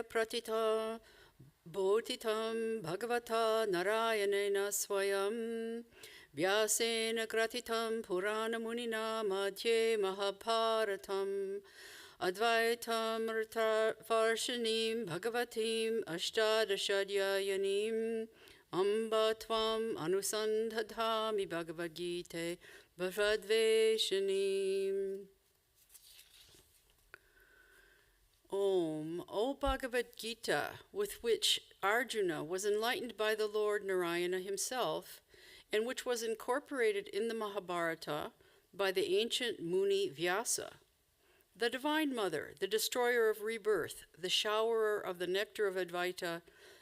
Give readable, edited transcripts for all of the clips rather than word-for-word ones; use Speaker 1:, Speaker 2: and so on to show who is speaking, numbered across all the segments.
Speaker 1: pratita bodhitam bhagavata narayanena swayam vyasena kratitam purana munina madhye mahabharatam advaitam varshanim bhagavatim ashtadashadyayanim amba tvam anusandhadhami Bhagavad Gita bhavadveshanim. Om, O Bhagavad Gita, with which Arjuna was enlightened by the Lord Narayana himself, and which was incorporated in the Mahabharata by the ancient Muni Vyasa, the Divine Mother, the destroyer of rebirth, the showerer of the nectar of Advaita,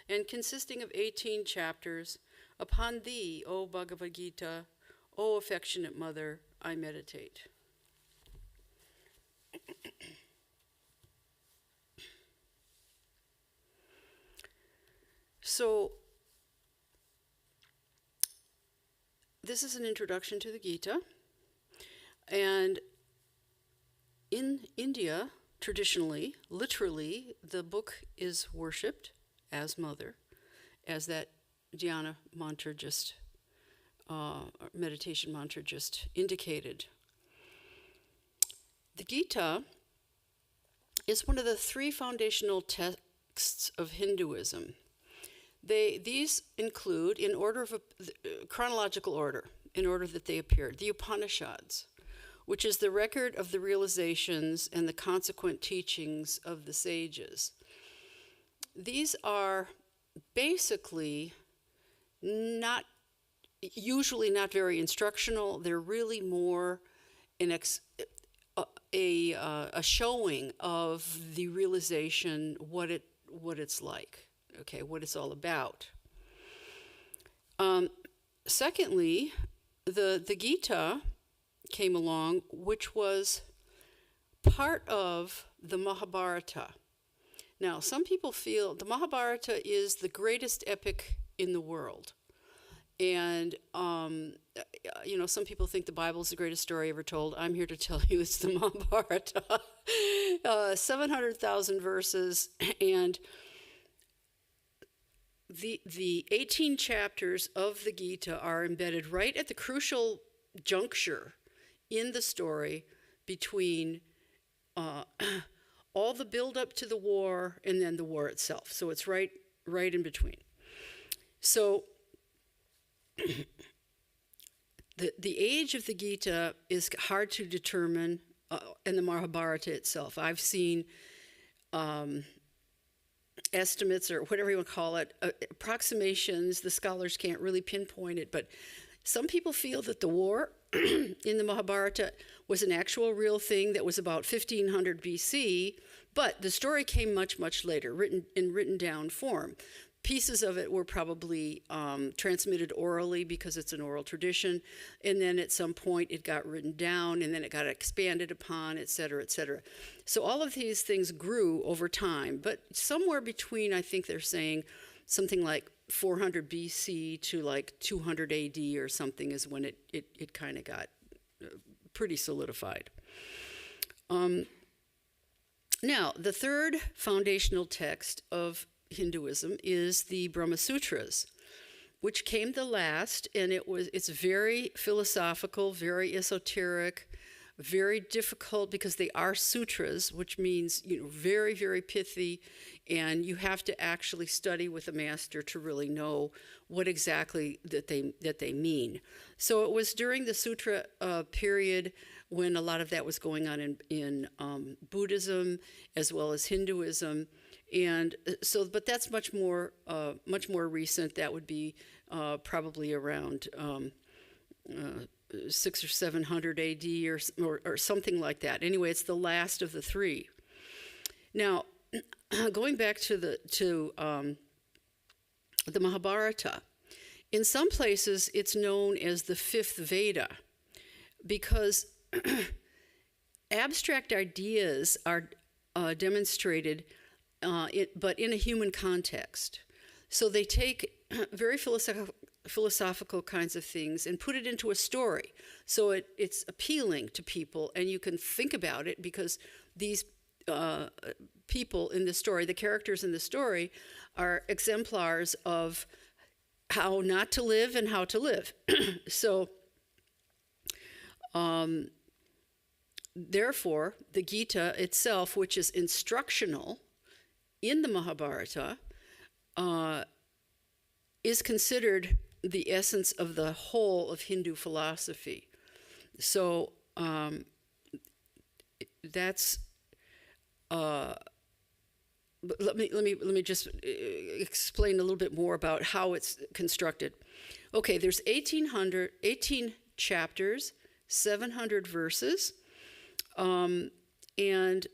Speaker 1: and consisting of 18 chapters, upon thee, O Bhagavad Gita, O affectionate Mother, I meditate. So, this is an introduction to the Gita, and in India, traditionally, literally, the book is worshipped as Mother, as that dhyana mantra meditation mantra just indicated. The Gita is one of the three foundational texts of Hinduism. These include, in order of chronological order, in order that they appeared, the Upanishads, which is the record of the realizations and the consequent teachings of the sages. These are basically usually not very instructional. They're really more a showing of the realization, what it's like, okay, what it's all about. Secondly, the Gita came along, which was part of the Mahabharata. Now, some people feel the Mahabharata is the greatest epic in the world. And, some people think the Bible is the greatest story ever told. I'm here to tell you it's the Mahabharata. 700,000 verses, and the 18 chapters of the Gita are embedded right at the crucial juncture in the story between all the build-up to the war and then the war itself. So it's right in between. So the age of the Gita is hard to determine in the Mahabharata itself. I've seen estimates, or whatever you want to call it, approximations. The scholars can't really pinpoint it, but some people feel that the war in the Mahabharata was an actual real thing that was about 1500 BC, but the story came much, much later, written down form. Pieces of it were probably transmitted orally because it's an oral tradition, and then at some point it got written down, and then it got expanded upon, et cetera, et cetera. So all of these things grew over time, but somewhere between, I think they're saying, something like 400 BC to like 200 AD or something is when it kind of got pretty solidified. Now, the third foundational text of Hinduism is the Brahma Sutras, which came the last, and it's very philosophical, very esoteric, very difficult because they are sutras, which means very, very pithy, and you have to actually study with a master to really know what exactly that they mean. So it was during the sutra period when a lot of that was going on in Buddhism as well as Hinduism. And so, but that's much more recent. That would be probably around 600 or 700 AD or something like that. Anyway, it's the last of the three. Now, going back to the Mahabharata, in some places it's known as the fifth Veda because abstract ideas are demonstrated. But in a human context. So they take very philosophical kinds of things and put it into a story. So it's appealing to people, and you can think about it because these people in the story, the characters in the story, are exemplars of how not to live and how to live. So, therefore, the Gita itself, which is instructional in the Mahabharata, is considered the essence of the whole of Hindu philosophy. So that's. But let me just explain a little bit more about how it's constructed. Okay, there's 18 chapters, 700 verses, and it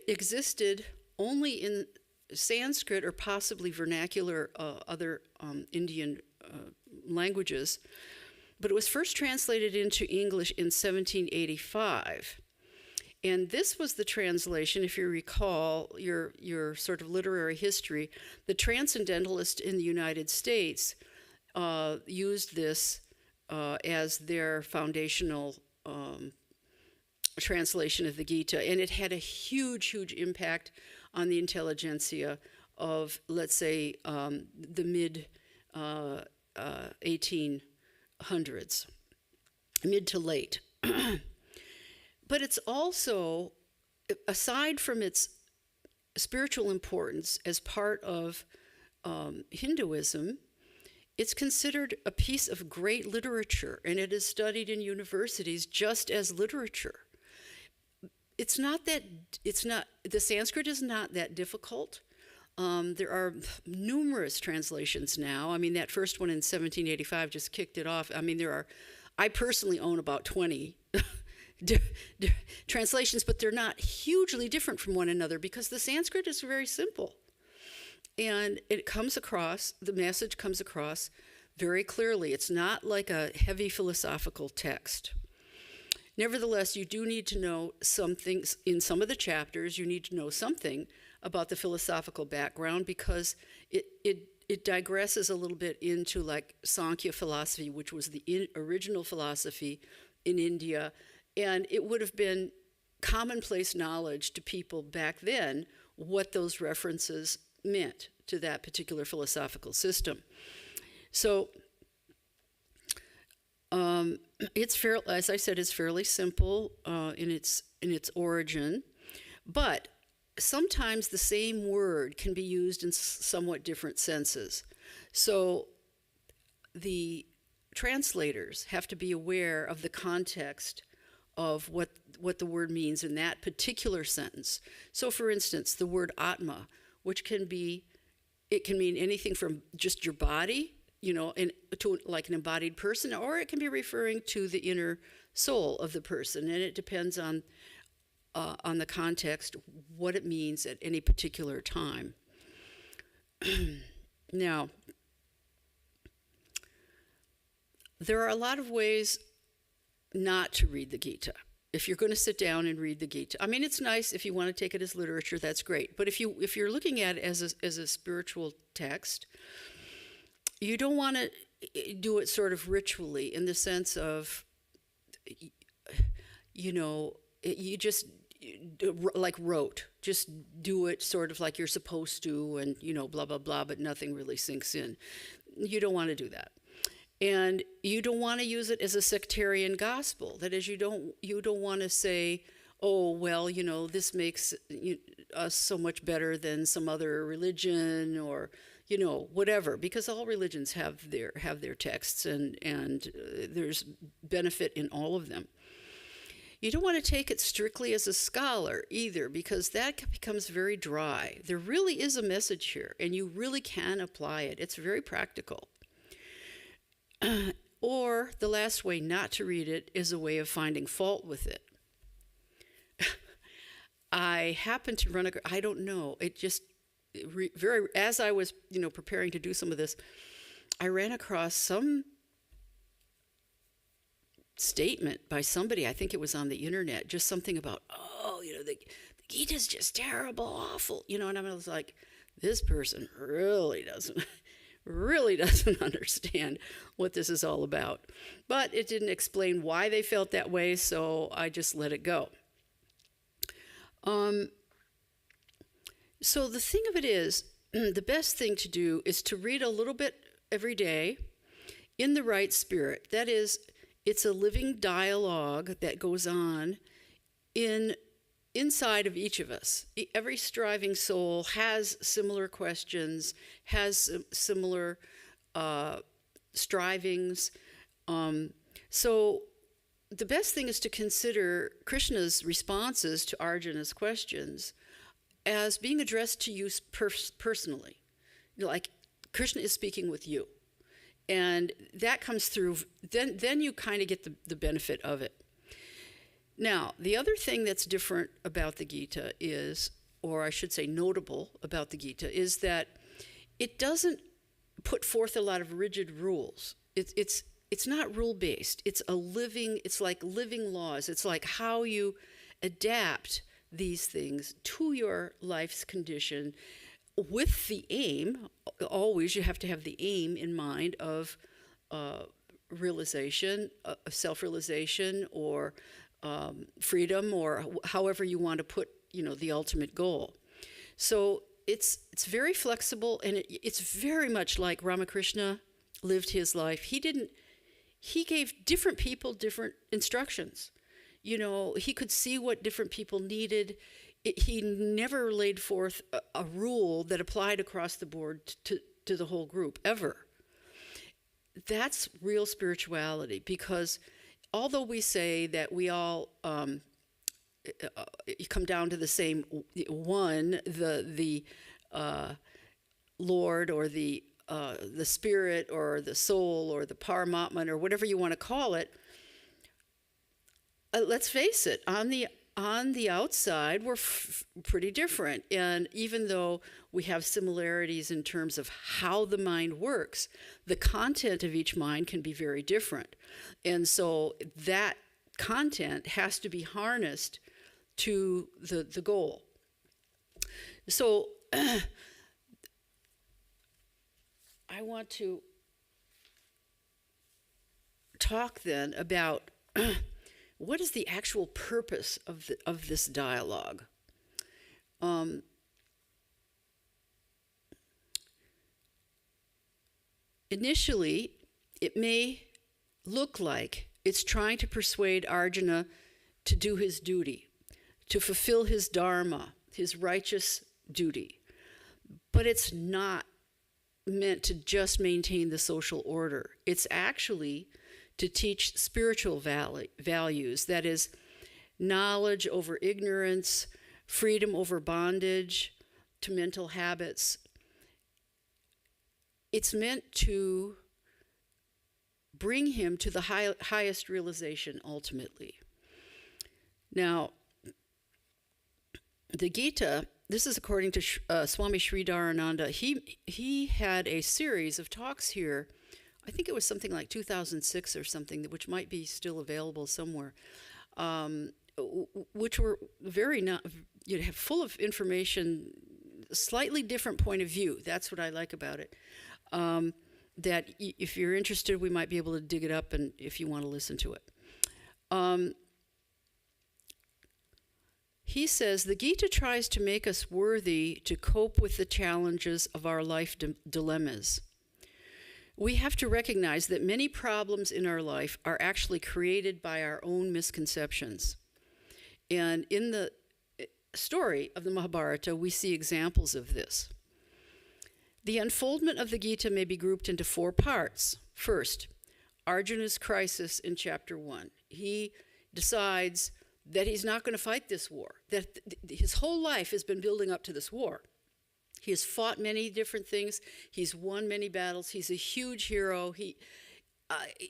Speaker 1: existed only in Sanskrit or possibly vernacular other Indian languages, but it was first translated into English in 1785. And this was the translation, if you recall your sort of literary history. The transcendentalists in the United States used this as their foundational translation of the Gita, and it had a huge impact on the intelligentsia of, let's say, the mid 1800s, mid to late. But it's also, aside from its spiritual importance as part of Hinduism, it's considered a piece of great literature, and it is studied in universities just as literature. The Sanskrit is not that difficult. There are numerous translations now. I mean, that first one in 1785 just kicked it off. I mean, I personally own about 20 translations, but they're not hugely different from one another because the Sanskrit is very simple. And the message comes across very clearly. It's not like a heavy philosophical text. Nevertheless, you do need to know something. In some of the chapters, you need to know something about the philosophical background because it digresses a little bit into like Sankhya philosophy, which was the original philosophy in India. And it would have been commonplace knowledge to people back then what those references meant to that particular philosophical system. So as I said, it's fairly simple in its origin, but sometimes the same word can be used in somewhat different senses. So the translators have to be aware of the context of what the word means in that particular sentence. So, for instance, the word Atma, which can mean anything from just your body, to like an embodied person, or it can be referring to the inner soul of the person, and it depends on the context, what it means at any particular time. Now, there are a lot of ways not to read the Gita. If you're going to sit down and read the Gita, I mean, it's nice if you want to take it as literature, that's great. But if you're looking at it as a spiritual text, you don't want to do it sort of ritually in the sense of, you just like rote, just do it sort of like you're supposed to, and blah blah blah, but nothing really sinks in. You don't want to do that. And you don't want to use it as a sectarian gospel. That is, you don't want to say, oh, well, this makes us so much better than some other religion, or whatever, because all religions have their texts, and there's benefit in all of them. You don't want to take it strictly as a scholar either, because that becomes very dry. There really is a message here, and you really can apply it. It's very practical. Or the last way not to read it is a way of finding fault with it. I happened to I don't know, it just as I was, preparing to do some of this, I ran across some statement by somebody, I think it was on the internet, just something about, the Gita's just terrible, awful, and I was like, this person really doesn't understand what this is all about. But it didn't explain why they felt that way, so I just let it go. So the thing of it is, the best thing to do is to read a little bit every day in the right spirit. That is, it's a living dialogue that goes on inside of each of us. Every striving soul has similar questions, has similar strivings. So the best thing is to consider Krishna's responses to Arjuna's questions as being addressed to you personally. Like Krishna is speaking with you. And that comes through, then you kind of get the benefit of it. Now, the other thing that's different about the Gita is, or I should say notable about the Gita, is that it doesn't put forth a lot of rigid rules. It's not rule-based. It's like living laws. It's like how you adapt these things to your life's condition with the aim, always you have to have the aim in mind of realization, self-realization, or freedom, or however you want to put, the ultimate goal. So it's very flexible, and it's very much like Ramakrishna lived his life. He gave different people different instructions. He could see what different people needed. He never laid forth a rule that applied across the board to the whole group, ever. That's real spirituality, because although we say that we all come down to the same one, the Lord, or the spirit, or the soul, or the Paramatman, or whatever you want to call it, let's face it, on the outside, we're pretty different. And even though we have similarities in terms of how the mind works, the content of each mind can be very different. And so that content has to be harnessed to the goal. So I want to talk then about what is the actual purpose of this dialogue? Initially, it may look like it's trying to persuade Arjuna to do his duty, to fulfill his dharma, his righteous duty. But it's not meant to just maintain the social order. It's actually to teach spiritual values, that is, knowledge over ignorance, freedom over bondage to mental habits. It's meant to bring him to the highest realization ultimately. Now, the Gita, this is according to Swami Sridharananda. He had a series of talks here. I think it was something like 2006 or something, which might be still available somewhere, which were full of information, slightly different point of view. That's what I like about it. That if you're interested, we might be able to dig it up, and if you want to listen to it. He says, the Gita tries to make us worthy to cope with the challenges of our life dilemmas. We have to recognize that many problems in our life are actually created by our own misconceptions. And in the story of the Mahabharata, we see examples of this. The unfoldment of the Gita may be grouped into 4 parts. First, Arjuna's crisis in chapter 1. He decides that he's not going to fight this war, that his whole life has been building up to this war. He has fought many different things. He's won many battles. He's a huge hero.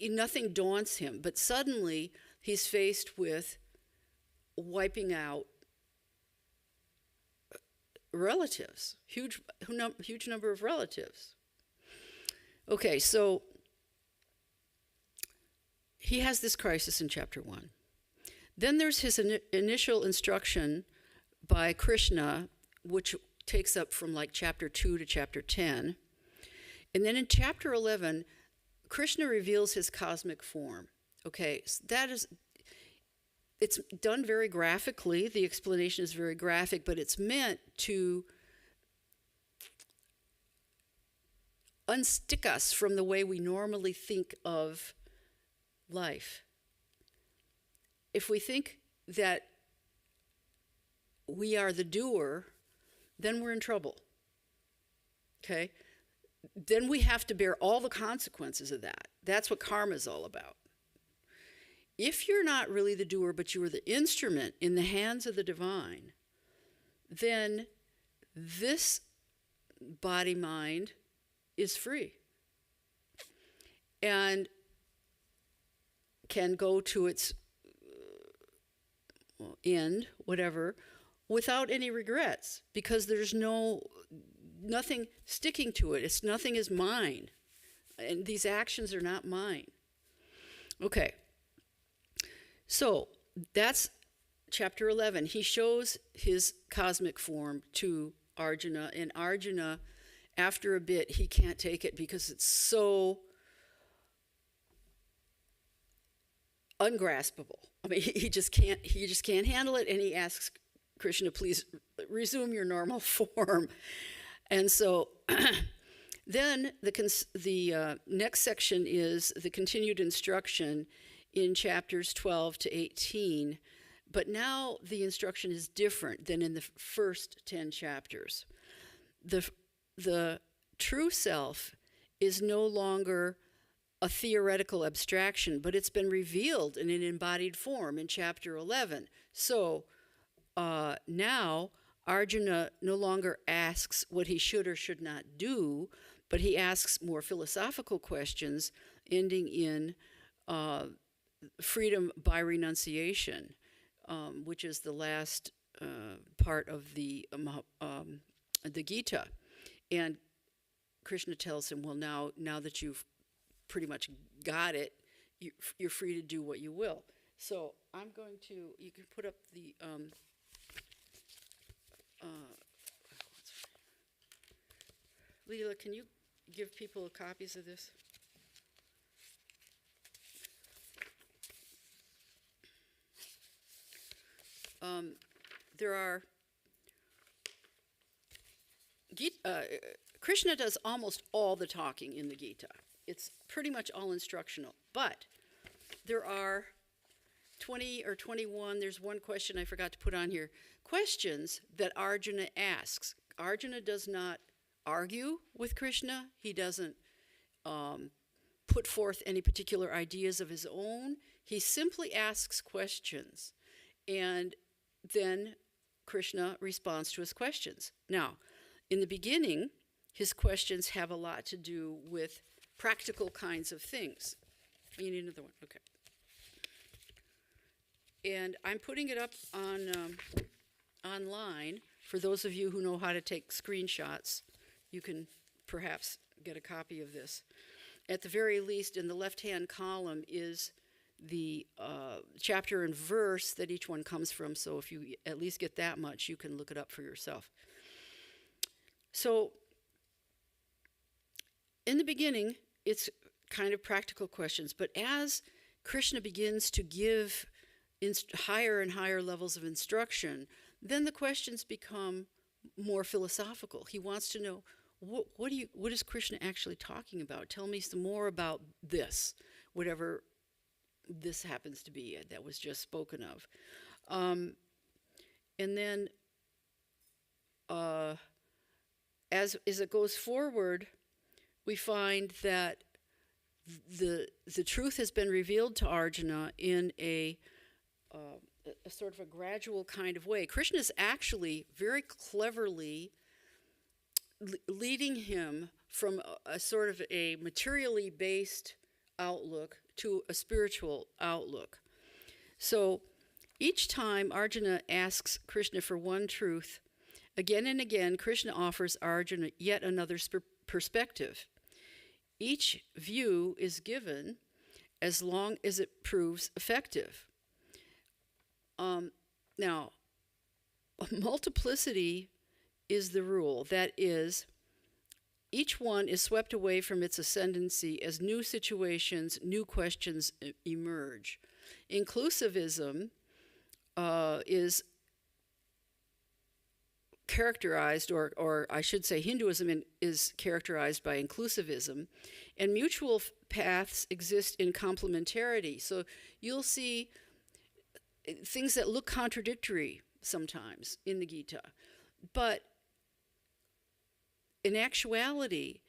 Speaker 1: Nothing daunts him. But suddenly, he's faced with wiping out relatives, huge number of relatives. Okay, so he has this crisis in chapter 1. Then there's his initial instruction by Krishna, which takes up from like chapter 2 to chapter 10. And then in chapter 11, Krishna reveals his cosmic form. Okay, so that is, it's done very graphically. The explanation is very graphic, but it's meant to unstick us from the way we normally think of life. If we think that we are the doer, then we're in trouble. Okay? Then we have to bear all the consequences of that. That's what karma is all about. If you're not really the doer, but you are the instrument in the hands of the divine, then this body-mind is free and can go to its end, whatever, without any regrets, because there's nothing sticking to it. Nothing is mine, and these actions are not mine. Okay, so that's chapter 11. He shows his cosmic form to Arjuna, and Arjuna, after a bit, he can't take it because it's so ungraspable. I mean, he just can't handle it, and he asks Krishna, please resume your normal form. And so then the next section is the continued instruction in chapters 12 to 18. But now the instruction is different than in the first 10 chapters. The true self is no longer a theoretical abstraction, but it's been revealed in an embodied form in chapter 11. So now Arjuna no longer asks what he should or should not do, but he asks more philosophical questions, ending in freedom by renunciation, which is the last part of the Gita. And Krishna tells him, well, now that you've pretty much got it, you're free to do what you will. So I'm going to, you can put up the, Leela, can you give people copies of this? There are, Krishna does almost all the talking in the Gita. It's pretty much all instructional, but there are 20 or 21, there's one question I forgot to put on here, questions that Arjuna asks. Arjuna does not argue with Krishna. He doesn't put forth any particular ideas of his own. He simply asks questions, and then Krishna responds to his questions. Now, in the beginning, his questions have a lot to do with practical kinds of things. You need another one, okay. And I'm putting it up on online for those of you who know how to take screenshots. You can perhaps get a copy of this. At the very least, in the left-hand column is the chapter and verse that each one comes from, so if you at least get that much, you can look it up for yourself. So, in the beginning, it's kind of practical questions, but as Krishna begins to give higher and higher levels of instruction, then the questions become more philosophical. He wants to know, what is Krishna actually talking about? Tell me some more about this, whatever this happens to be that was just spoken of. And then as it goes forward, we find that the truth has been revealed to Arjuna in a sort of a gradual kind of way. Krishna is actually very cleverly leading him from a sort of a materially based outlook to a spiritual outlook. So each time Arjuna asks Krishna for one truth, again and again, Krishna offers Arjuna yet another perspective. Each view is given as long as it proves effective. Now, multiplicity is the rule. That is, each one is swept away from its ascendancy as new situations, new questions emerge. Inclusivism is characterized, or I should say Hinduism is characterized by inclusivism, and mutual paths exist in complementarity. So you'll see things that look contradictory sometimes in the Gita, but in actuality,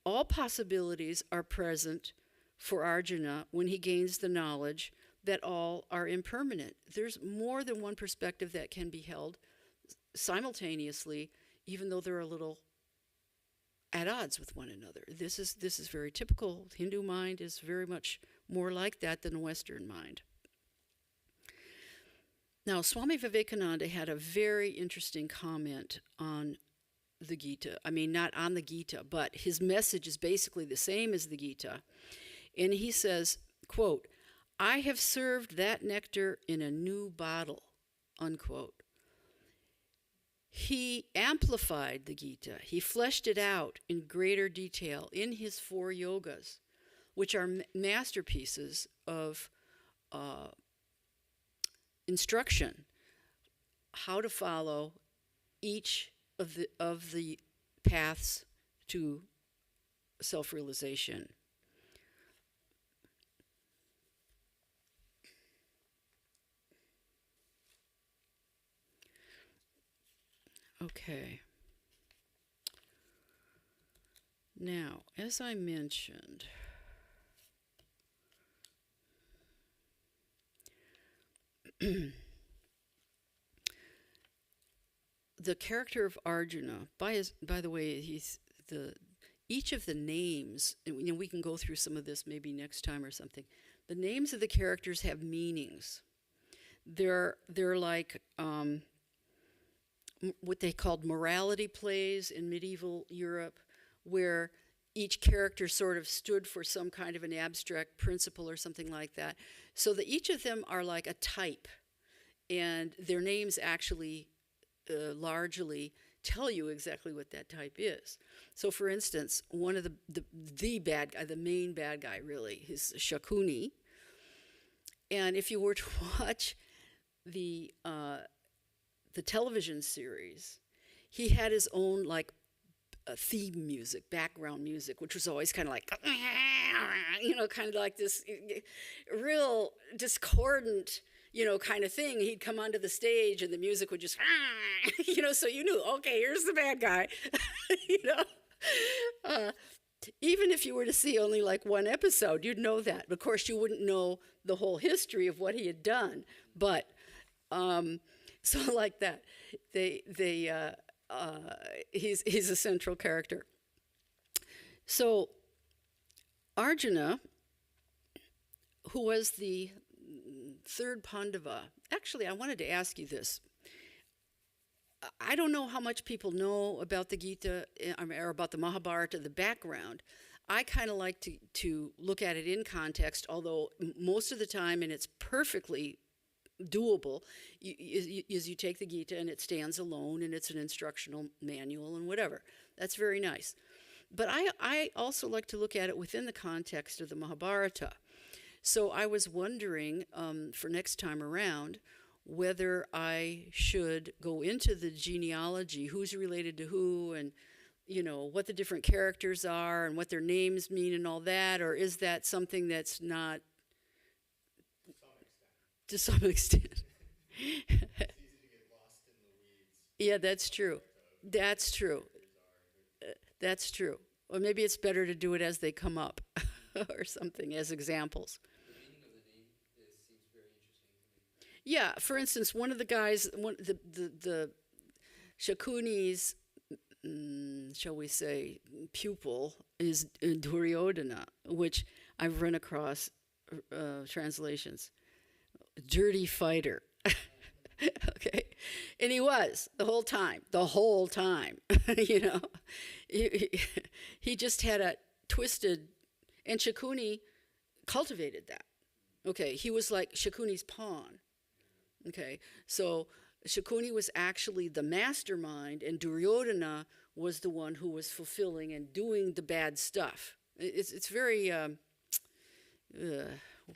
Speaker 1: all possibilities are present for Arjuna when he gains the knowledge that all are impermanent. There's more than one perspective that can be held simultaneously, even though they're a little at odds with one another. This is very typical. The Hindu mind is very much more like that than the Western mind. Now, Swami Vivekananda had a very interesting comment on the Gita. I mean, not on the Gita, but his message is basically the same as the Gita. And he says, quote, "I have served that nectar in a new bottle," unquote. He amplified the Gita. He fleshed it out in greater detail in his 4 yogas, which are masterpieces of instruction, how to follow each of the paths to self-realization. Okay. Now, as I mentioned, the character of Arjuna, by the way, each of the names, and we can go through some of this maybe next time or something. The names of the characters have meanings. They're like what they called morality plays in medieval Europe, where each character sort of stood for some kind of an abstract principle or something like that. So that each of them are like a type, and their names actually largely tell you exactly what that type is. So, for instance, one of the bad guy, the main bad guy, really, is Shakuni. And if you were to watch the television series, he had his own like theme music, background music, which was always kind of like, kind of like this real discordant, kind of thing. He'd come onto the stage and the music would just, so you knew, okay, here's the bad guy, even if you were to see only like one episode, you'd know that. Of course, you wouldn't know the whole history of what he had done, but so like that, he's a central character. So Arjuna, who was the third Pandava, actually, I wanted to ask you this. I don't know how much people know about the Gita or about the Mahabharata, the background. I kind of like to look at it in context, although most of the time, and it's perfectly doable, is you take the Gita and it stands alone and it's an instructional manual and whatever. That's very nice. But I also like to look at it within the context of the Mahabharata. So I was wondering for next time around whether I should go into the genealogy, who's related to who, and what the different characters are and what their names mean and all that, or is that something that's not to some extent? It's easy to get lost in the weeds. Yeah, that's true. That's true. That's true. Or maybe it's better to do it as they come up or something, as examples.
Speaker 2: The meaning of the name seems very interesting to me.
Speaker 1: Yeah, for instance, one of the guys, the Shakuni's, shall we say, pupil is Duryodhana, which I've run across translations. Dirty fighter. Okay. And he was the whole time, he just had a twisted, and Shakuni cultivated that. Okay. He was like Shakuni's pawn. Okay. So Shakuni was actually the mastermind, and Duryodhana was the one who was fulfilling and doing the bad stuff. It's very,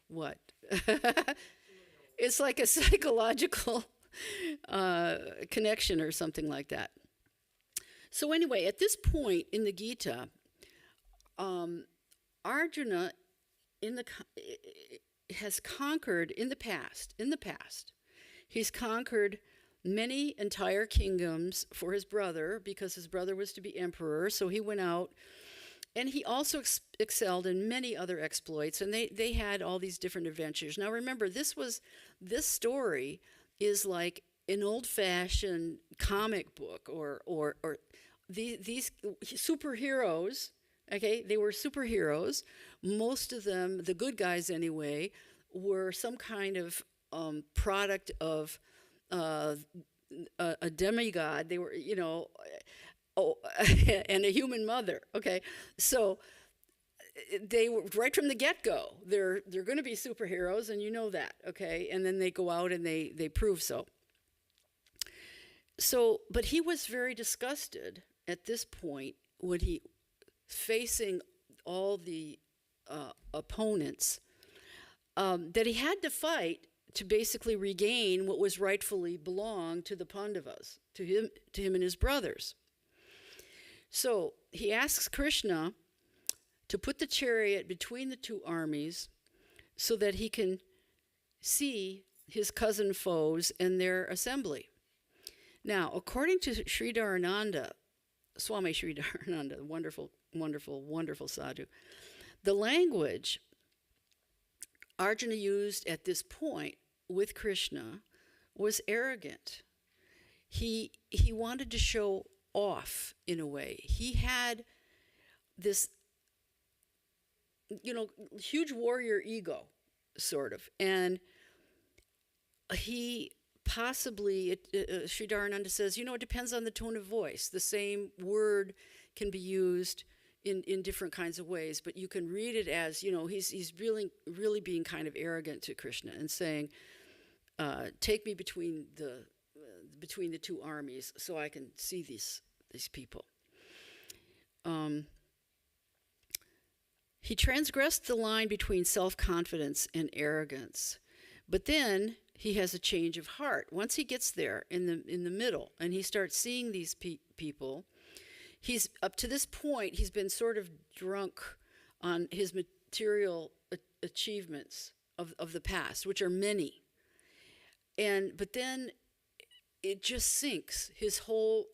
Speaker 1: what? it's like a psychological connection or something like that. So anyway, at this point in the Gita, Arjuna has conquered in the past. He's conquered many entire kingdoms for his brother because his brother was to be emperor. So he went out, and he also excelled in many other exploits. And they had all these different adventures. Now remember, this story is like an old-fashioned comic book or these superheroes. Okay, they were superheroes. Most of them, the good guys anyway, were some kind of product of a demigod. They were, and a human mother. Okay, so they were right from the get-go. They're going to be superheroes, and you know that. Okay, and then they go out and they prove so. So, but he was very disgusted at this point when he facing all the opponents that he had to fight to basically regain what was rightfully belonged to the Pandavas, to him and his brothers. So he asks Krishna to put the chariot between the two armies so that he can see his cousin foes and their assembly. Now, according to Swami Sridharananda, wonderful, wonderful, wonderful sadhu, the language Arjuna used at this point with Krishna was arrogant. He wanted to show off in a way. He had this, huge warrior ego, sort of. And he possibly, Sridharananda says, it depends on the tone of voice. The same word can be used in different kinds of ways, but you can read it as, he's really being kind of arrogant to Krishna and saying, take me between the two armies so I can see these people. He transgressed the line between self-confidence and arrogance, but then he has a change of heart. Once he gets there in the middle and he starts seeing these people, he's up to this point, he's been sort of drunk on his material achievements of the past, which are many. But then it just sinks. His whole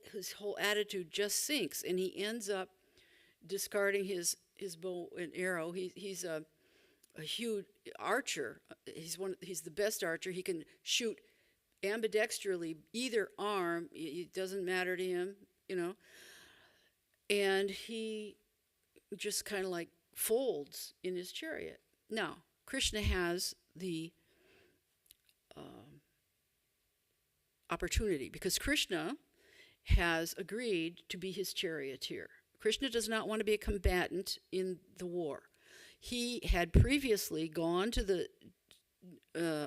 Speaker 1: attitude just sinks, and he ends up discarding his bow and arrow. He's a huge archer. He's the best archer. He can shoot ambidextrally either arm. It doesn't matter to him, And he just kind of like folds in his chariot. Now, Krishna has the opportunity because Krishna has agreed to be his charioteer. Krishna does not want to be a combatant in the war. He had previously gone to the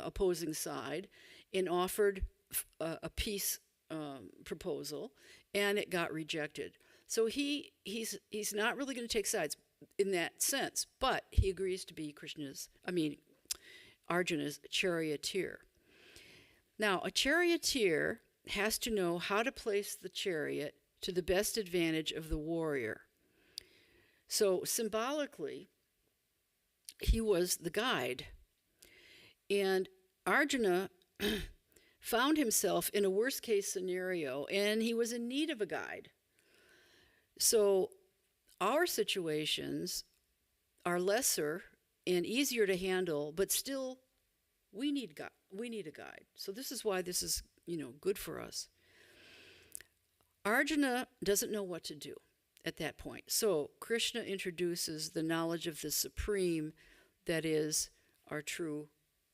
Speaker 1: opposing side and offered a peace proposal, and it got rejected. So he's not really going to take sides in that sense, but he agrees to be Arjuna's charioteer. Now, a charioteer has to know how to place the chariot to the best advantage of the warrior. So symbolically, he was the guide. And Arjuna found himself in a worst-case scenario, and he was in need of a guide. So our situations are lesser and easier to handle, but still we need a guide. So this is why this is, good for us. Arjuna doesn't know what to do at that point. So Krishna introduces the knowledge of the Supreme that is our true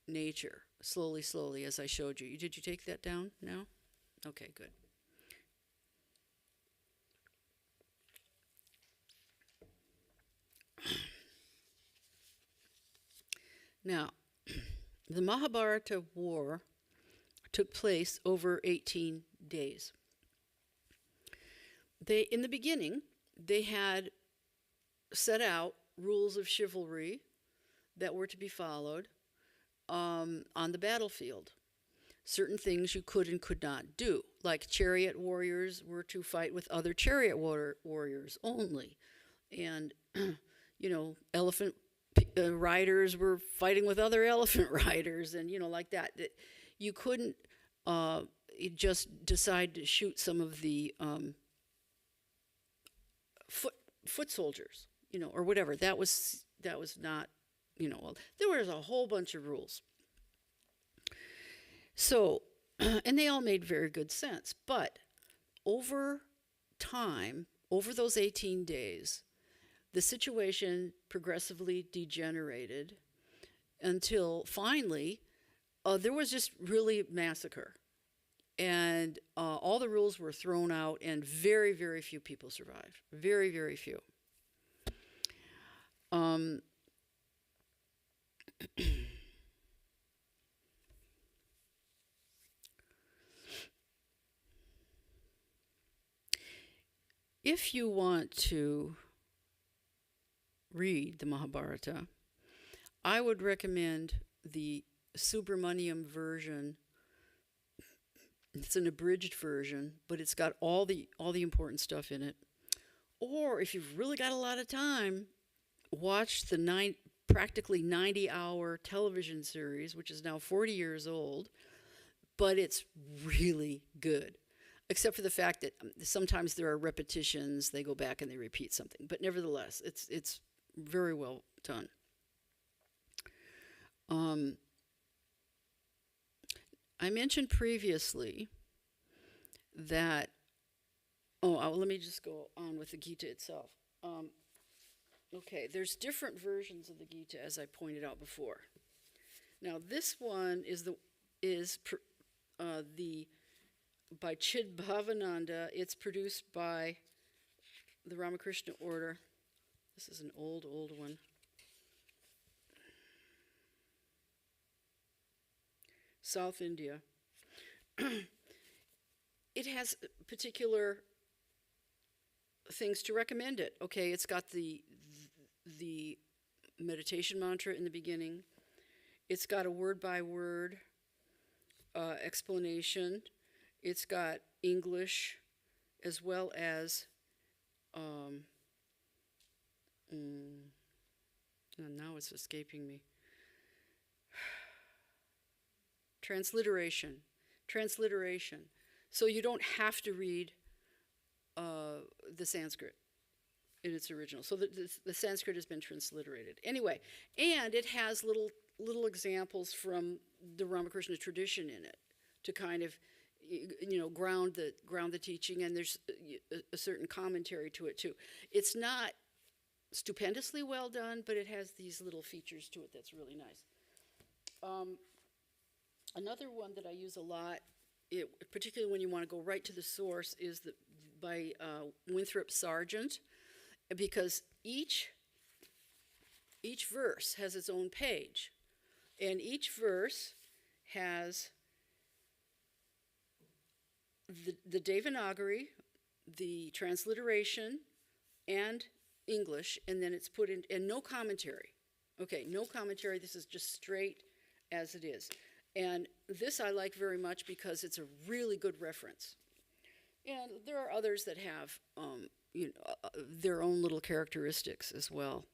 Speaker 1: nature. Slowly, slowly, as I showed you. Did you take that down now? Okay, good. Now, the Mahabharata war took place over 18 days. In the beginning, they had set out rules of chivalry that were to be followed. on the battlefield. Certain things you could and could not do, like chariot warriors were to fight with other chariot warriors only, and elephant riders were fighting with other elephant riders, and like that. You couldn't just decide to shoot some of the foot soldiers, or whatever. That was not, there was a whole bunch of rules. So, and they all made very good sense. But over time, over those 18 days, the situation progressively degenerated until finally there was just really massacre. And all the rules were thrown out, and very, very few people survived. Very, very few. If you want to read the Mahabharata, I would recommend the Subramaniam version. It's an abridged version, but it's got all the important stuff in it. Or if you've really got a lot of time, watch the practically 90-hour television series, which is now 40 years old, but it's really good. Except for the fact that sometimes there are repetitions, they go back and they repeat something. But nevertheless, it's very well done. I mentioned previously that, let me just go on with the Gita itself. Okay, there's different versions of the Gita, as I pointed out before. Now, this one is by Chidbhavananda. It's produced by the Ramakrishna order. This is an old one. South India. It has particular things to recommend it. Okay, it's got the meditation mantra in the beginning. It's got a word-by-word explanation. It's got English as well as now it's escaping me. Transliteration. So you don't have to read the Sanskrit in its original. So the Sanskrit has been transliterated. Anyway, and it has little examples from the Ramakrishna tradition in it to kind of ground the teaching, and there's a certain commentary to it too. It's not stupendously well done, but it has these little features to it that's really nice. Another one that I use a lot, particularly when you want to go right to the source, is by Winthrop Sargent, because each verse has its own page, and each verse has the Devanagari, the transliteration, and English, and then it's put in, and no commentary. Okay, no commentary. This is just straight as it is. And this I like very much because it's a really good reference. And there are others that have their own little characteristics as well.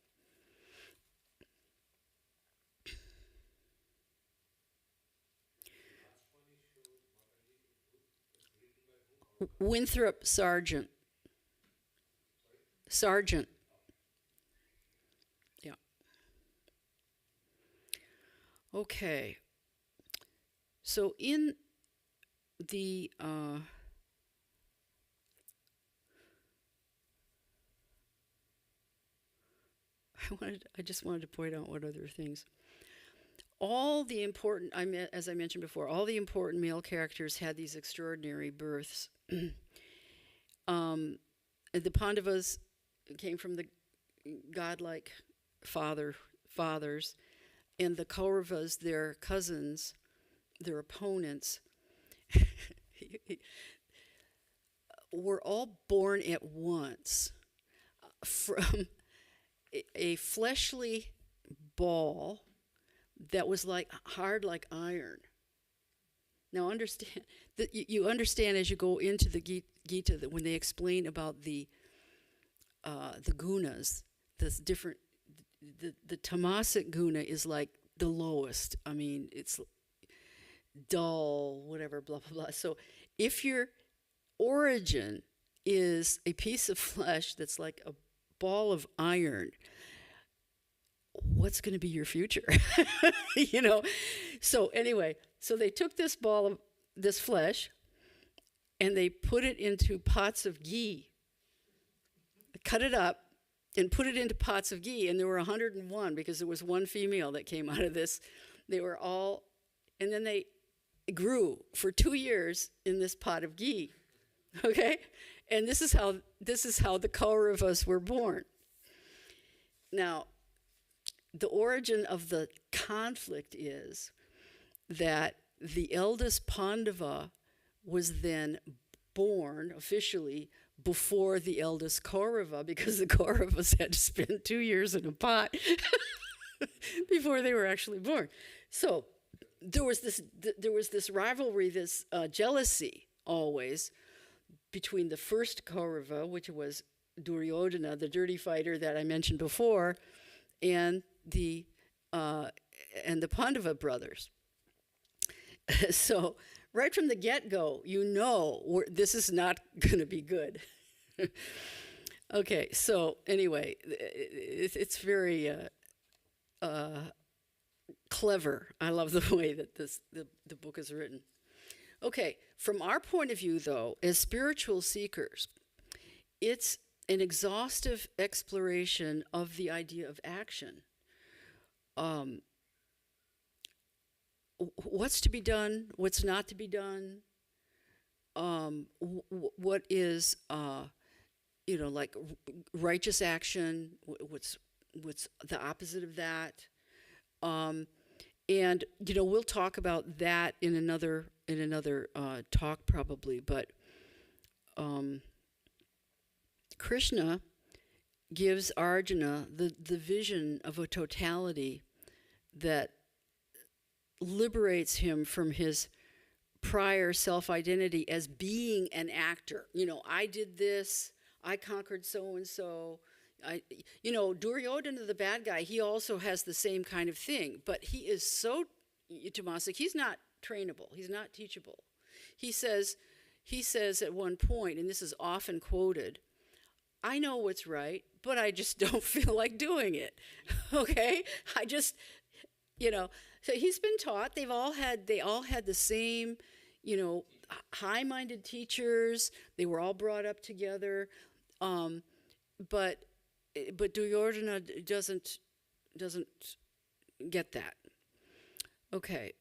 Speaker 1: Winthrop Sargent. Yeah. Okay. So in the I just wanted to point out what other things. All the important, as I mentioned before, all the important male characters had these extraordinary births. The Pandavas came from the godlike fathers, and the Kauravas, their cousins, their opponents, were all born at once from a fleshly ball that was like hard like iron. Now understand that you understand as you go into the Gita that when they explain about the gunas, the tamasic guna is like the lowest. I mean, it's dull, whatever, blah blah blah. So if your origin is a piece of flesh that's like a ball of iron, what's going to be your future? So anyway, so they took this ball of this flesh and they put it into pots of ghee, cut it up and put it into pots of ghee, and there were 101 because there was one female that came out of this. They were all, and then they grew for 2 years in this pot of ghee. Okay, and this is how the Kauravas were born. Now, the origin of the conflict is that the eldest Pandava was then born officially before the eldest Kaurava, because the Kauravas had to spend 2 years in a pot before they were actually born. So there was this rivalry, this jealousy always between the first Kaurava, which was Duryodhana, the dirty fighter that I mentioned before, and the Pandava brothers. So right from the get-go, this is not going to be good. Okay, so anyway, it's very clever. I love the way that the book is written. Okay, from our point of view, though, as spiritual seekers, it's an exhaustive exploration of the idea of action. What's to be done, what's not to be done, what is, like righteous action, what's the opposite of that. And we'll talk about that in another talk probably, but Krishna gives Arjuna the vision of a totality that liberates him from his prior self-identity as being an actor. I did this, I conquered so-and-so. Duryodhana, the bad guy, he also has the same kind of thing, but he is so tamasic, he's not trainable, he's not teachable. He says at one point, and this is often quoted, I know what's right, but I just don't feel like doing it. Okay? I just, so he's been taught, they all had the same, high-minded teachers, they were all brought up together, but Duryodhana doesn't get that. Okay.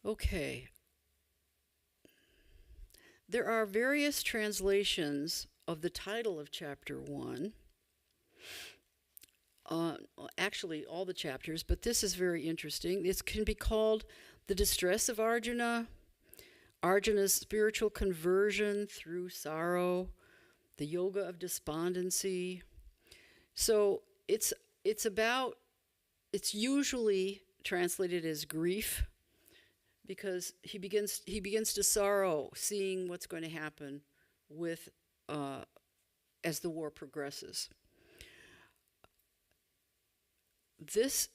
Speaker 1: Okay. There are various translations of the title of chapter 1. Actually, all the chapters, but this is very interesting. This can be called The Distress of Arjuna, Arjuna's Spiritual Conversion Through Sorrow, The Yoga of Despondency. So it's usually translated as grief, because he begins to sorrow, seeing what's going to happen with as the war progresses. This,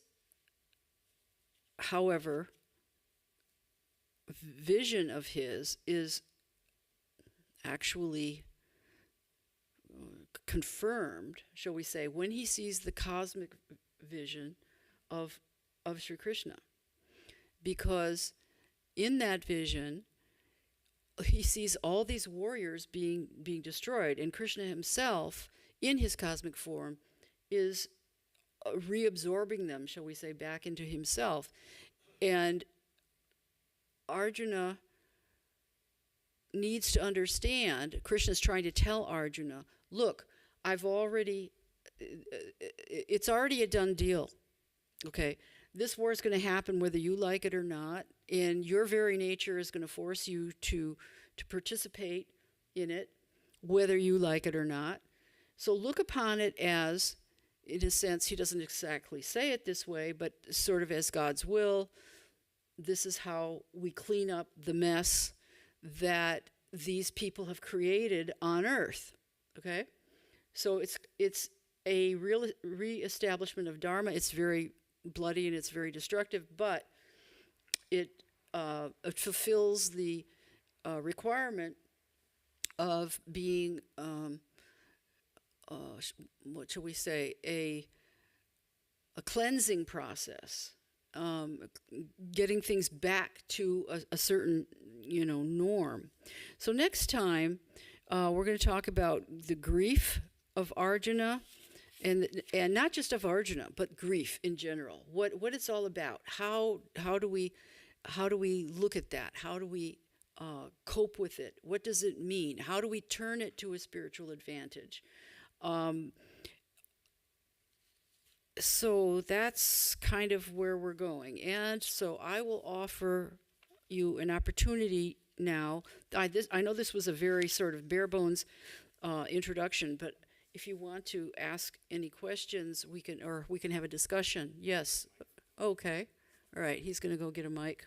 Speaker 1: however, vision of his is actually confirmed, shall we say, when he sees the cosmic vision of Sri Krishna, because in that vision, he sees all these warriors being destroyed, and Krishna himself, in his cosmic form, is reabsorbing them, shall we say, back into himself. And Arjuna needs to understand, Krishna's trying to tell Arjuna, look, I've already it's already a done deal. Okay, this war is going to happen whether you like it or not, and your very nature is going to force you to participate in it, whether you like it or not. So look upon it as, in a sense, he doesn't exactly say it this way, but sort of as God's will. This is how we clean up the mess that these people have created on Earth. Okay, so it's a real reestablishment of Dharma. It's very bloody and it's very destructive, but it fulfills the requirement of being, what shall we say, a cleansing process, getting things back to a certain, norm. So next time, we're going to talk about the grief of Arjuna, and not just of Arjuna, but grief in general. What it's all about. How do we look at that? How do we cope with it? What does it mean? How do we turn it to a spiritual advantage? So that's kind of where we're going. And so I will offer you an opportunity now. I know this was a very sort of bare bones introduction, but if you want to ask any questions, we can have a discussion. Yes. Okay. All right. He's going to go get a mic.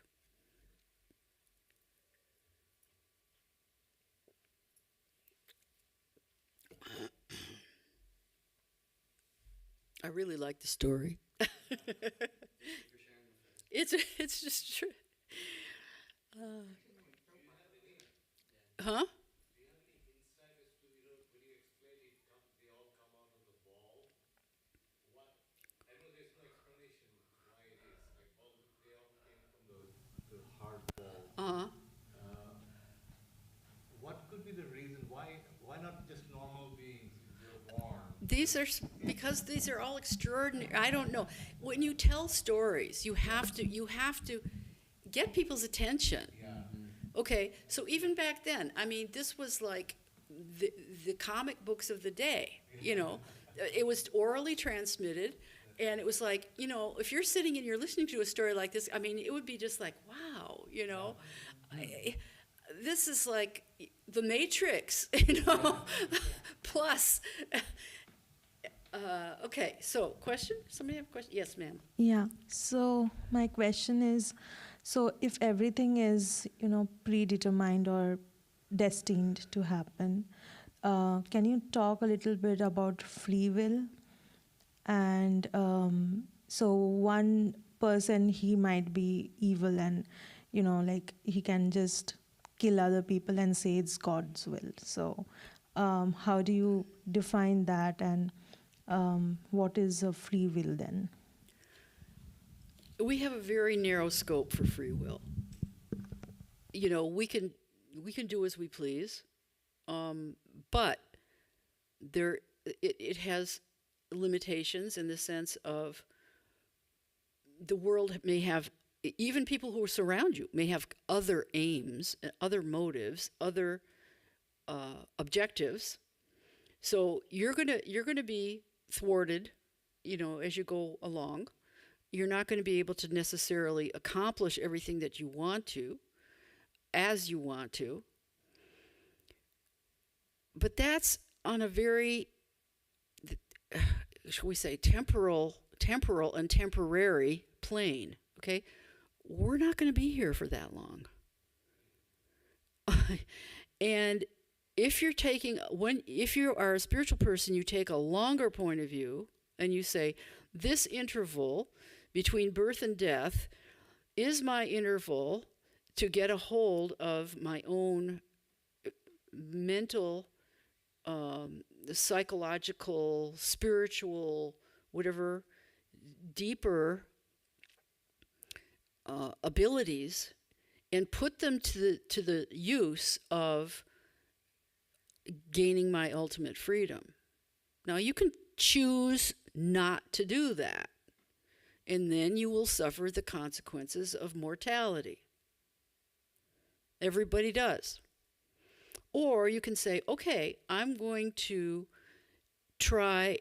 Speaker 1: I really like the story. It's just true. Huh? Uh-huh.
Speaker 3: What could be the reason why not just normal beings were born?
Speaker 1: Because these are all extraordinary. I don't know. When you tell stories, you have to get people's attention.
Speaker 3: Yeah.
Speaker 1: Okay, so even back then, I mean, this was like the comic books of the day. It was orally transmitted, and it was like, if you're sitting and you're listening to a story like this, I mean, it would be just like, wow, this is like the Matrix, plus. Okay, so question? Somebody have a question? Yes, ma'am.
Speaker 4: Yeah. So my question is, so if everything is, predetermined or destined to happen, can you talk a little bit about free will? And so one person, he might be evil and, like he can just kill other people and say it's God's will. So how do you define that, and what is a free will then?
Speaker 1: We have a very narrow scope for free will. We can do as we please, but it has limitations in the sense of the world may have, even people who surround you may have other aims, other motives, other objectives. So you're gonna be thwarted, as you go along. You're not going to be able to necessarily accomplish everything that you want to, as you want to. But that's on a very, shall we say, temporal and temporary plane. Okay, we're not going to be here for that long. And if you are a spiritual person, you take a longer point of view and you say, this interval between birth and death is my interval to get a hold of my own mental, psychological, spiritual, whatever, deeper abilities, and put them to the use of gaining my ultimate freedom. Now, you can choose not to do that, and then you will suffer the consequences of mortality. Everybody does. Or you can say, okay, I'm going to try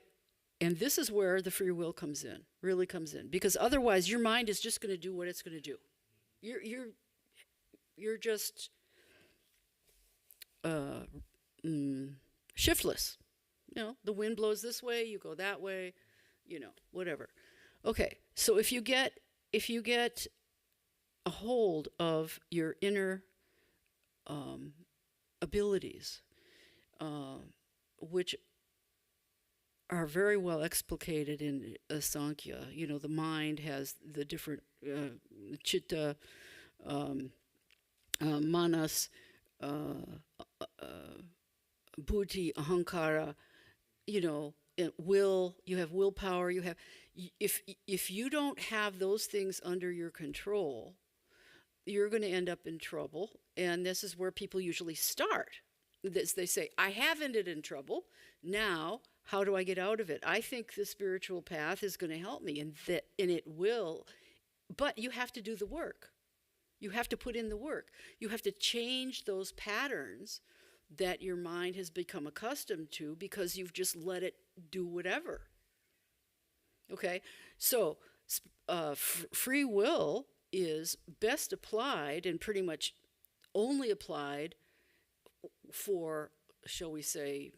Speaker 1: And this is where the free will comes in, really comes in, because otherwise your mind is just going to do what it's going to do. You're just shiftless. The wind blows this way, you go that way, whatever. Okay, so if you get a hold of your inner abilities, which are very well explicated in Sankhya. The mind has the different chitta, manas, buddhi, ahankara, and will. You have willpower. You have, if you don't have those things under your control, you're going to end up in trouble. And this is where people usually start. They say, I have ended in trouble. Now, how do I get out of it? I think the spiritual path is going to help me, and it will. But you have to do the work. You have to put in the work. You have to change those patterns that your mind has become accustomed to because you've just let it do whatever. Okay? So free will is best applied and pretty much only applied for, shall we say,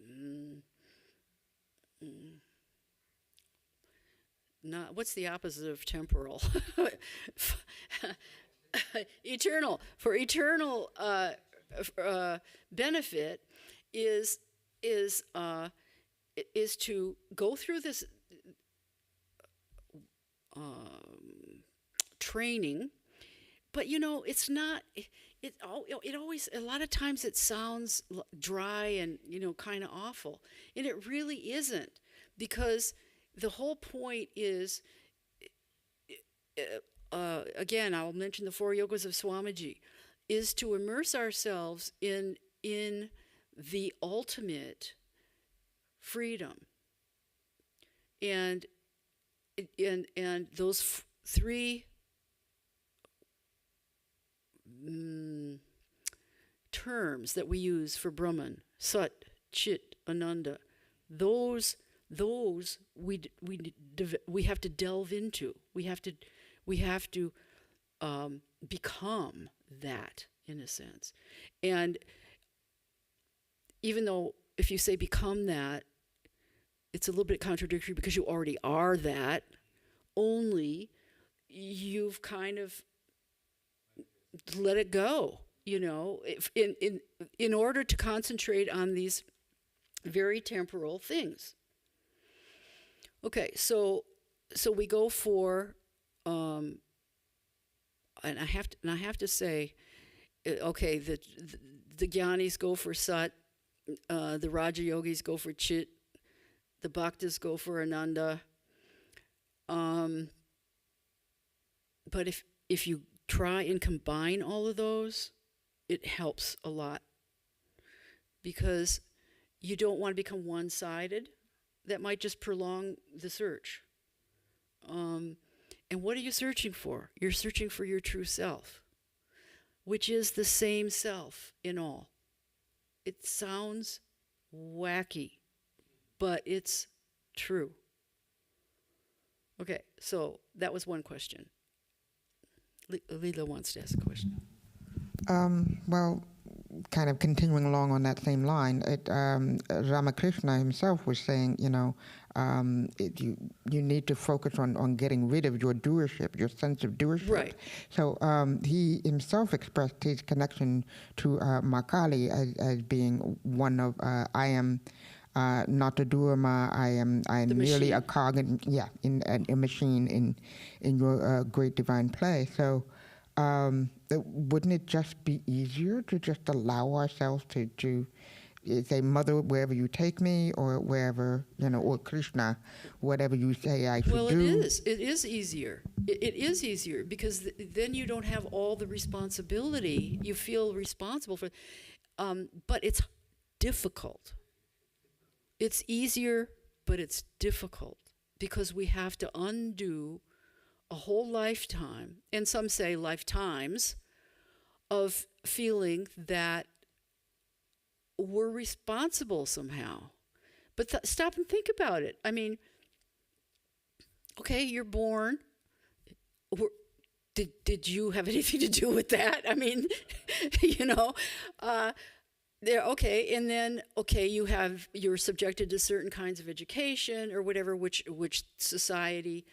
Speaker 1: not, what's the opposite of temporal? Eternal. For eternal benefit is to go through this training, but it's not. It always, a lot of times it sounds dry and kind of awful, and it really isn't, because the whole point is, again, I'll mention the 4 yogas of Swamiji, is to immerse ourselves in the ultimate freedom, and those 3 terms that we use for Brahman, Sat, Chit, Ananda, those we have to delve into. We have to become that, in a sense. And even though if you say become that, it's a little bit contradictory because you already are that, only you've kind of let it go, in order to concentrate on these very temporal things. Okay, so we go for, and I have to say, okay, the Jnanis go for Sat, the Raja Yogis go for Chit, the Bhaktas go for Ananda. But if you try and combine all of those, it helps a lot, because you don't want to become one-sided. That might just prolong the search. And what are you searching for? You're searching for your true self, which is the same self in all. It sounds wacky, but it's true. Okay, so that was one question. Leela wants to ask a question.
Speaker 5: Well, kind of continuing along on that same line, Ramakrishna himself was saying, you need to focus on getting rid of your doership, your sense of doership.
Speaker 1: Right.
Speaker 5: So he himself expressed his connection to Makali as being one of, I am not a doer, I am merely a cog in a machine in your great divine play. So wouldn't it just be easier to just allow ourselves to say, Mother, wherever you take me, or wherever, or Krishna, whatever you say I should do?
Speaker 1: Well, it is easier. It is easier, because then you don't have all the responsibility. You feel responsible for, but it's difficult. It's easier, but it's difficult, because we have to undo a whole lifetime, and some say lifetimes, of feeling that we're responsible somehow. But stop and think about it. I mean, Okay, you're born. Did you have anything to do with that? I mean, you know, there. Okay, and then you're subjected to certain kinds of education or whatever, which society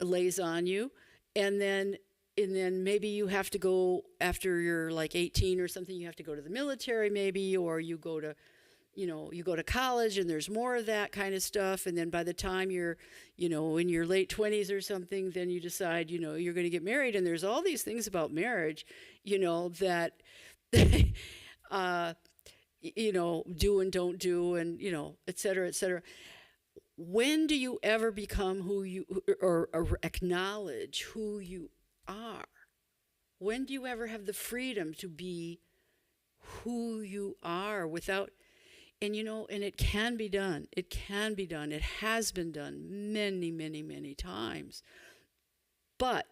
Speaker 1: lays on you, and then maybe you have to go after you're like 18 or something. You have to go to the military, maybe, or you go to college, and there's more of that kind of stuff. And then by the time you're, in your late 20s or something, then you decide, you're going to get married. And there's all these things about marriage, that, do and don't do, and, et cetera, et cetera. When do you ever become who you, or acknowledge who you are? When do you ever have the freedom to be who you are without... And, and it can be done. It can be done. It has been done many, many, many times. But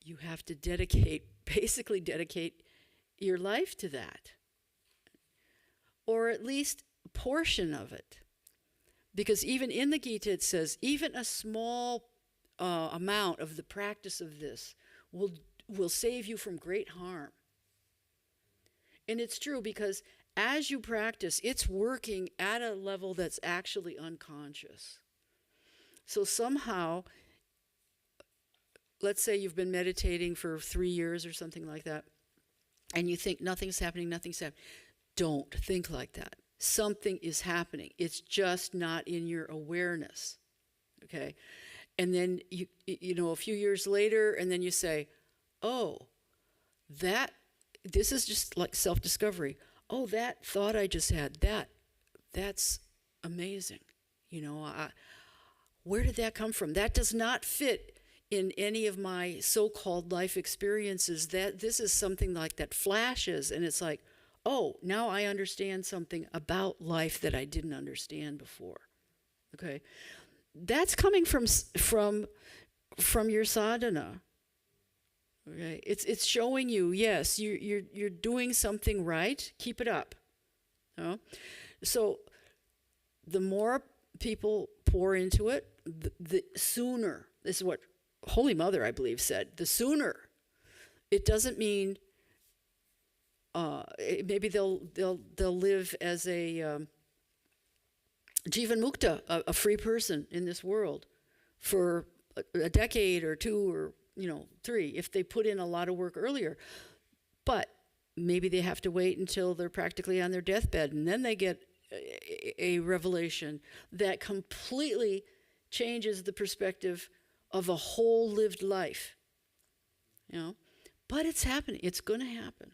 Speaker 1: you have to basically dedicate your life to that. Or at least a portion of it. Because even in the Gita it says, even a small amount of the practice of this will save you from great harm. And it's true, because as you practice, it's working at a level that's actually unconscious. So somehow, let's say you've been meditating for 3 years or something like that, and you think nothing's happening. Don't think like that. Something is happening. It's just not in your awareness. Okay? And then, a few years later, and then you say, oh, this is just like self-discovery. Oh, that thought I just had, that's amazing. Where did that come from? That does not fit in any of my so-called life experiences. This is something like that flashes, and it's like, oh, now I understand something about life that I didn't understand before. Okay? That's coming from your sadhana. Okay, it's showing you, yes, you're doing something right. Keep it up. So the more people pour into it, the sooner. This is what Holy Mother, I believe, said. The sooner. It doesn't mean maybe they'll live as a Jivan Mukta, a free person in this world, for a decade or two or 3, if they put in a lot of work earlier. But maybe they have to wait until they're practically on their deathbed, and then they get a revelation that completely changes the perspective of a whole lived life. But it's happening. It's going to happen.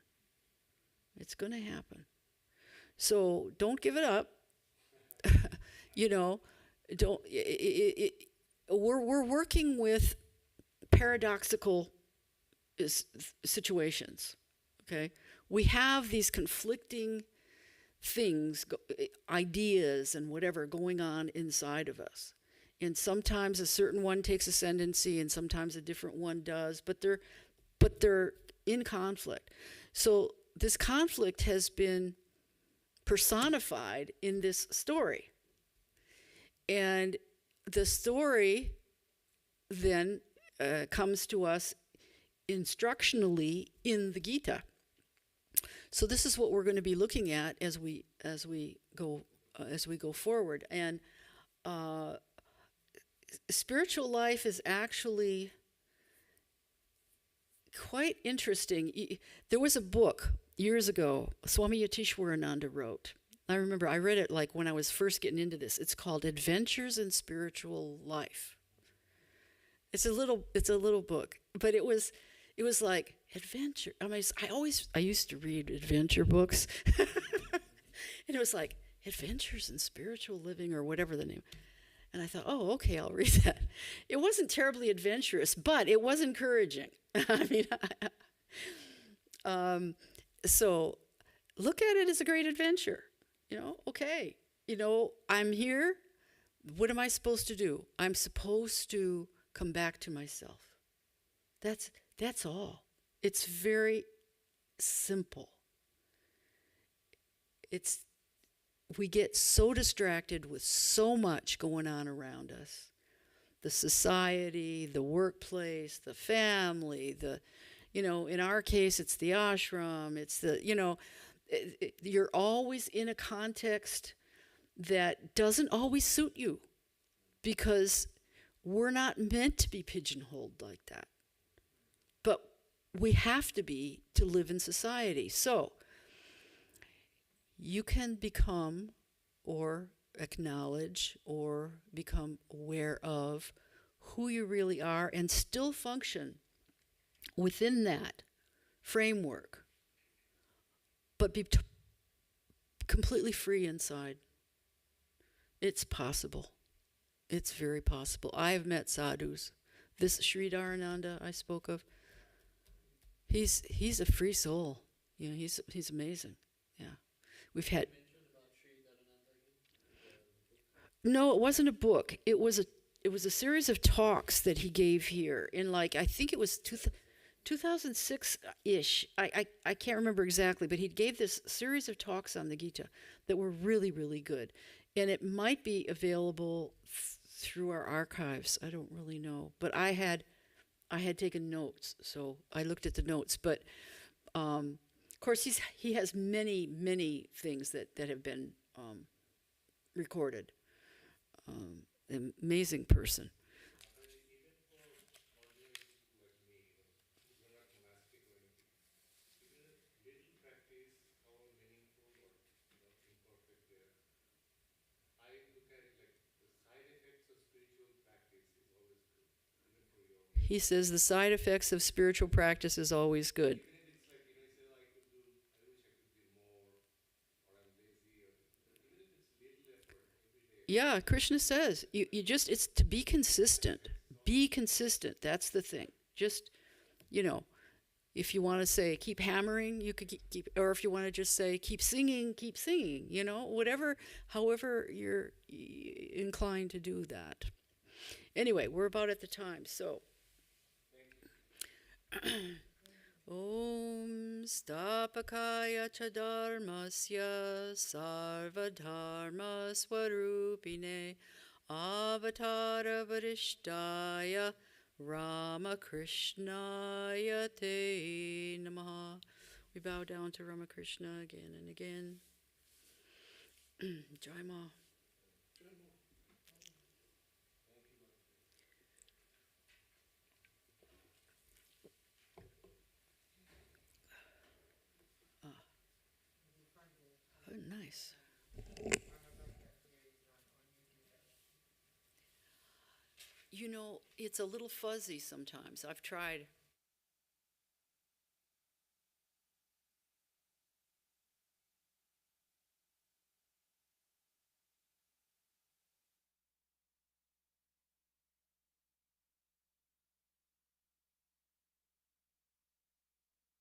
Speaker 1: It's going to happen. So don't give it up. Don't. We're working with paradoxical situations. Okay, we have these conflicting things, ideas, and whatever going on inside of us, and sometimes a certain one takes ascendancy, and sometimes a different one does. But they're in conflict. So this conflict has been personified in this story, and the story then comes to us instructionally in the Gita. So this is what we're going to be looking at as we go forward. And spiritual life is actually quite interesting. There was a book years ago Swami Yatishwarananda wrote. I remember I read it like when I was first getting into this. It's called Adventures in Spiritual Life. It's a little book, but it was like adventure. I mean, I used to read adventure books, and it was like Adventures in Spiritual Living or whatever the name. And I thought, oh, okay, I'll read that. It wasn't terribly adventurous, but it was encouraging. I mean, so look at it as a great adventure. Okay, I'm here. What am I supposed to do? I'm supposed to come back to myself. That's all. It's very simple. We get so distracted with so much going on around us the society, the workplace, the family, in our case, it's the ashram, it's you're always in a context that doesn't always suit you because we're not meant to be pigeonholed like that. But we have to be to live in society. So you can become or acknowledge or become aware of who you really are and still function within that framework, but be completely free inside. It's possible. It's very possible. I have met sadhus. This Sri Dharananda I spoke of, he's a free soul. He's amazing. Yeah. We've had... No, it wasn't a book. It was a series of talks that he gave here in I think it was 2006-ish. I can't remember exactly, but he gave this series of talks on the Gita that were really, really good. And it might be available through our archives. I don't really know. But I had taken notes, so I looked at the notes. But of course, he has many, many things that have been recorded. Amazing person. He says the side effects of spiritual practice is always good. Yeah, Krishna says, you just, it's to be consistent. Be consistent. That's the thing. Just, if you want to say keep hammering, you could keep, or if you want to just say keep singing, whatever, however you're inclined to do that. Anyway, we're about at the time, so. Om Stapakaya Chadarmasya Sarvadharma Swarupine Avatara Varishtaya Ramakrishnaya Te Namaha. We bow down to Ramakrishna again and again. Jai Ma. Oh, nice. It's a little fuzzy sometimes. I've tried